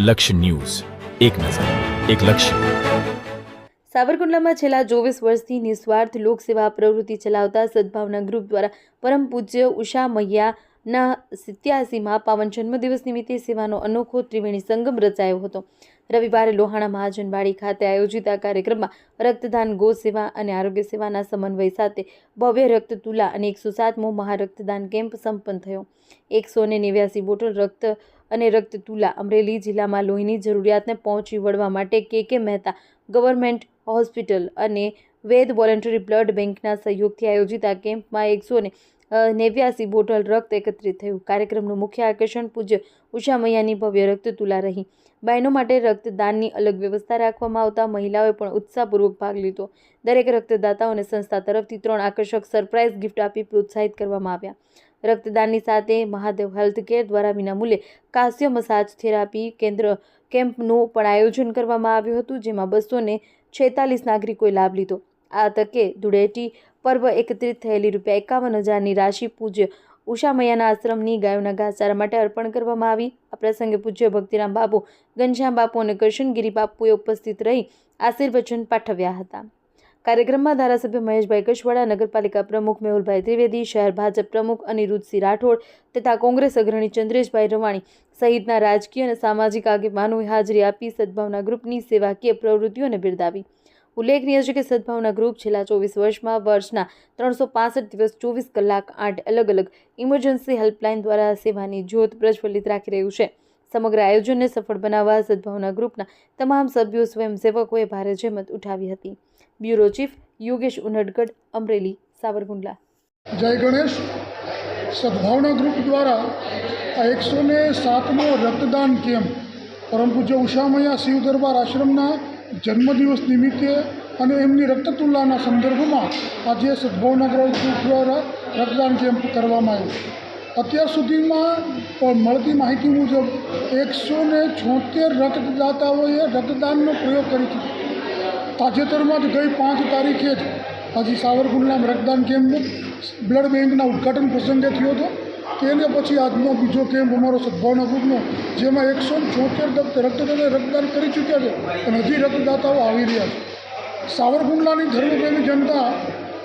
લક્ષ્ય ન્યૂઝ, એક નજર, એક લક્ષ્ય. સાવરકુંડલામાં છેલ્લા 24 વર્ષથી નિસ્વાર્થ લોકસેવા પ્રવૃત્તિ ચલાવતા સદભાવના ગ્રુપ દ્વારા પરમ પૂજ્ય ઉષા મૈયાના 87માં પાવન જન્મદિવસ નિમિત્તે સેવાનો અનોખો ત્રિવેણી સંગમ રચાયો હતો. રવિવારે લોહાણા મહાજનવાડી ખાતે આયોજિત આ કાર્યક્રમમાં રક્તદાન, ગો સેવા અને આરોગ્ય સેવાના સમન્વય સાથે ભવ્ય રક્ત તુલા અને 107મો મહારક્તદાન કેમ્પ સંપન્ન થયો. 189 બોટલ રક્ત અને રક્ત તુલા અમરેલી જિલ્લામાં લોહીની જરૂરિયાતને પહોંચી વળવા માટે કે મહેતા ગવર્મેન્ટ હોસ્પિટલ અને વેદ વોલેન્ટરી બ્લડ બેંકના સહયોગથી આયોજિત આ કેમ્પમાં 189 બોટલ રક્ત એકત્રિત થયું. કાર્યક્રમનું મુખ્ય આકર્ષણ પૂજ્ય ઉષા મૈયાની ભવ્ય રક્ત તુલા રહી. બહેનો માટે રક્તદાનની અલગ વ્યવસ્થા રાખવામાં આવતા મહિલાઓએ પણ ઉત્સાહપૂર્વક ભાગ લીધો. દરેક રક્તદાતાઓને સંસ્થા તરફથી 3 આકર્ષક સરપ્રાઇઝ ગિફ્ટ આપી પ્રોત્સાહિત કરવામાં આવ્યા. રક્તદાનની સાથે મહાદેવ હેલ્થકેર દ્વારા વિનામૂલ્યે કાસ્ય મસાજ થેરાપી કેમ્પનું પણ આયોજન કરવામાં આવ્યું હતું, જેમાં 246 નાગરિકોએ લાભ લીધો. આ તકે ધૂળેટી પર્વ એકત્રિત થયેલી ₹51,000ની રાશિ પૂજ્ય ઉષા મૈયાના આશ્રમની ગાયોના ઘાસચારા માટે અર્પણ કરવામાં આવી. આ પ્રસંગે પૂજ્ય ભક્તિરામ બાપુ, ઘનશ્યામ બાપુ અને કરશનગીરી બાપુએ ઉપસ્થિત રહી આશીર્વચન પાઠવ્યા હતા. કાર્યક્રમમાં ધારાસભ્ય મહેશભાઈ કશવાડા, નગરપાલિકા પ્રમુખ મેહુલભાઈ ત્રિવેદી, શહેર ભાજપ પ્રમુખ અનિરુદ્ધસિંહ રાઠોડ તથા કોંગ્રેસ અગ્રણી ચંદ્રેશભાઈ રવાણી સહિતના રાજકીય અને સામાજિક આગેવાનોએ હાજરી આપી સદભાવના ગ્રુપની સેવાકીય પ્રવૃત્તિઓને બિરદાવી. ઉલ્લેખનીય છે કે સદભાવના ગ્રુપ છેલ્લા 24 વર્ષમાં વર્ષના 365 દિવસ 24 કલાક 8 અલગ અલગ ઇમરજન્સી હેલ્પલાઇન દ્વારા સેવાની જ્યોત પ્રજ્વલિત રાખી રહ્યું છે. સમગ્ર આયોજનને સફળ બનાવવા સદભાવના ગ્રુપના તમામ સભ્યો, સ્વયંસેવકોએ ભારે જહેમત ઉઠાવી હતી. Bureau chief Yogesh Unadgadh, Amreli, Savarkundla. જય ગણેશ. સદભાવના ગ્રુપ દ્વારા આ 107મો રક્તદાન કેમ્પ પરમ પૂજ્ય ઉષા મૈયા શિવ દરબાર આશ્રમના જન્મદિવસ નિમિત્તે અને એમની રક્તતુલાના સંદર્ભમાં આજે સદભાવના ગ્રુપ દ્વારા રક્તદાન કેમ્પ કરવામાં આવ્યો. અત્યાર સુધીમાં મળતી માહિતી મુજબ 176 રક્તદાતાઓએ રક્તદાનનો પ્રયોગ કરી ચૂક્યા. તાજેતરમાં જ ગઈ 5 તારીખે જ હજી સાવરકુંડલામાં રક્તદાન કેમ્પ બ્લડ બેંકના ઉદ્ઘાટન પ્રસંગે થયો હતો. તેને પછી આજનો બીજો કેમ્પ અમારો સદભાવના ગ્રુપનો, જેમાં 176 રક્તદાતાએ રક્તદાન કરી ચૂક્યા છે અને હજી રક્તદાતાઓ આવી રહ્યા છે. સાવરકુંડલાની ધર્મપ્રેમી જનતા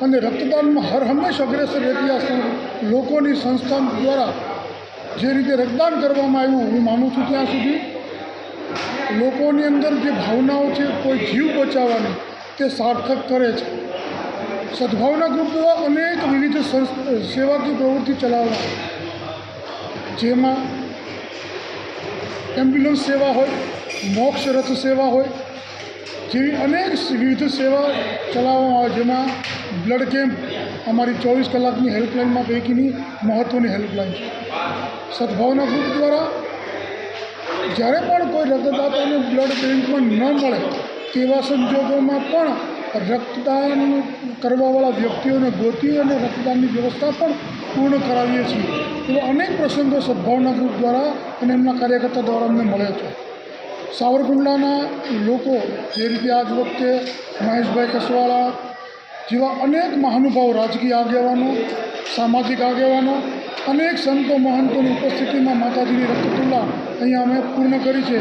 અને રક્તદાનમાં હર હંમેશ અગ્રેસર રહેતી આ લોકોની સંસ્થા દ્વારા જે રીતે રક્તદાન કરવામાં આવ્યું, હું માનું છું ત્યાં સુધી લોકોની અંદર જે ભાવનાઓ છે કોઈ જીવ બચાવવાની, તે સાર્થક કરે છે. સદભાવના ગ્રુપ દ્વારા અનેક વિવિધ સેવાકીય પ્રવૃત્તિ ચલાવવામાં, જેમાં એમ્બ્યુલન્સ સેવા હોય, મોક્ષ રથ સેવા હોય, જેવી અનેક વિવિધ સેવા ચલાવવામાં આવે, જેમાં બ્લડ કેમ્પ અમારી 24 કલાકની હેલ્પલાઇનમાં પૈકીની મહત્ત્વની હેલ્પલાઇન છે. સદભાવના ગ્રુપ દ્વારા જ્યારે પણ કોઈ રક્તદાતાને બ્લડ બેંકમાં ન મળે તેવા સંજોગોમાં પણ રક્તદાન કરવાવાળા વ્યક્તિઓને ગોતી અને રક્તદાનની વ્યવસ્થા પણ પૂર્ણ કરાવીએ છીએ. એવા અનેક પ્રસંગો સદભાવના ગ્રુપ દ્વારા અને એમના કાર્યકર્તા દ્વારા અમને મળે છે. સાવરકુંડલાના લોકો જે રીતે આજ વખતે મહેશભાઈ કસવાળા જેવા અનેક મહાનુભાવો, રાજકીય આગેવાનો, સામાજિક આગેવાનો, અનેક સંતો મહંતોની ઉપસ્થિતિમાં માતાજીની રક્તતુલા અહીંયા અમે પૂર્ણ કરી છે.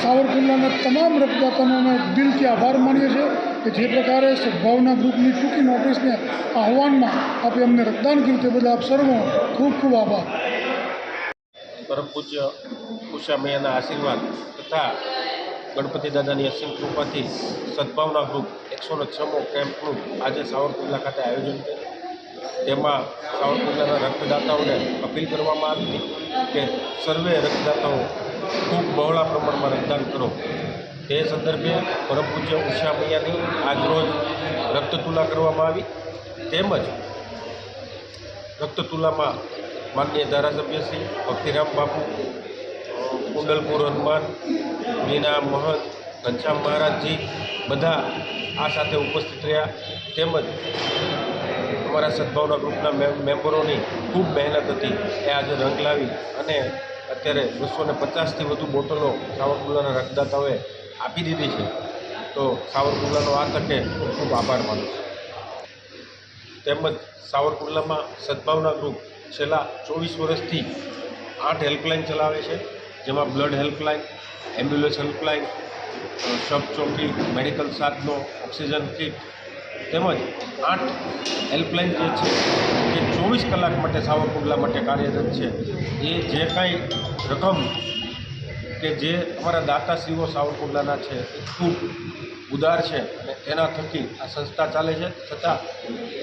સાવરકુંડલાના તમામ રક્તદાતાનો અમે દિલથી આભાર માનીએ છીએ કે જે પ્રકારે સદભાવના ગ્રુપની ટૂંકી નોટિસને આહવાનમાં આપે અમને રક્તદાન કર્યું તે બદલ આપ સર્વનો ખૂબ ખૂબ આભાર. પરમ પૂજ્ય ઉષા મૈયાના આશીર્વાદ તથા ગણપતિ દાદાની અસીમ કૃપાથી સદભાવના ગ્રુપ 106મો કેમ્પનું આજે સાવરકુંડલા ખાતે આયોજન છે. તેમાં સાવરકુંડલાના રક્તદાતાઓને અપીલ કરવામાં આવી હતી કે સર્વે રક્તદાતાઓ ખૂબ બહોળા પ્રમાણમાં રક્તદાન કરો. તે સંદર્ભે પરમ પૂજ્ય ઉષા મૈયાની આજરોજ રક્તતુલા કરવામાં આવી. તેમજ રક્તતુલામાં માનનીય ધારાસભ્ય શ્રી ભક્તિરામ બાપુ, કુંડલપુર હનુમાન, મીના મહંત, ઘનશ્યામ મહારાજજી બધા આ સાથે ઉપસ્થિત રહ્યા. તેમજ અમારા સદભાવના ગ્રુપના મેમ્બરોની ખૂબ મહેનત હતી એ આજે રંગ લાવી અને અત્યારે 250થી વધુ બોટલો સાવરકુંડલાના રક્તદાતાઓએ આપી દીધી છે. તો સાવરકુંડલાનો આ તકે ખૂબ ખૂબ આભાર માનું છું. તેમજ સાવરકુંડલામાં સદભાવના ગ્રુપ છેલ્લા 24 વર્ષથી 8 હેલ્પલાઇન ચલાવે છે, જેમાં બ્લડ હેલ્પલાઇન, એમ્બ્યુલન્સ હેલ્પલાઇન, સબ ચોકી, મેડિકલ સાધનો, ઓક્સિજન કિટ તેમજ 8 હેલ્પલાઇન જે છે એ 24 કલાક માટે સાવરકુંડલા માટે કાર્યરત છે. એ જે કાંઈ રકમ કે જે અમારા દાતાશ્રીઓ સાવરકુંડલાના છે એ ખૂબ ઉદાર છે અને એના થકી આ સંસ્થા ચાલે છે. છતાં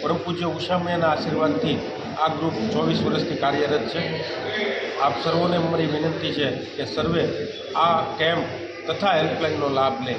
પરમ પૂજ્ય ઉષામયાના આશીર્વાદથી આ ગ્રુપ 24 વર્ષથી કાર્યરત છે. આપ સર્વોને મારી વિનંતી છે કે સર્વે આ કેમ્પ તથા હેલ્પલાઇનનો લાભ લે.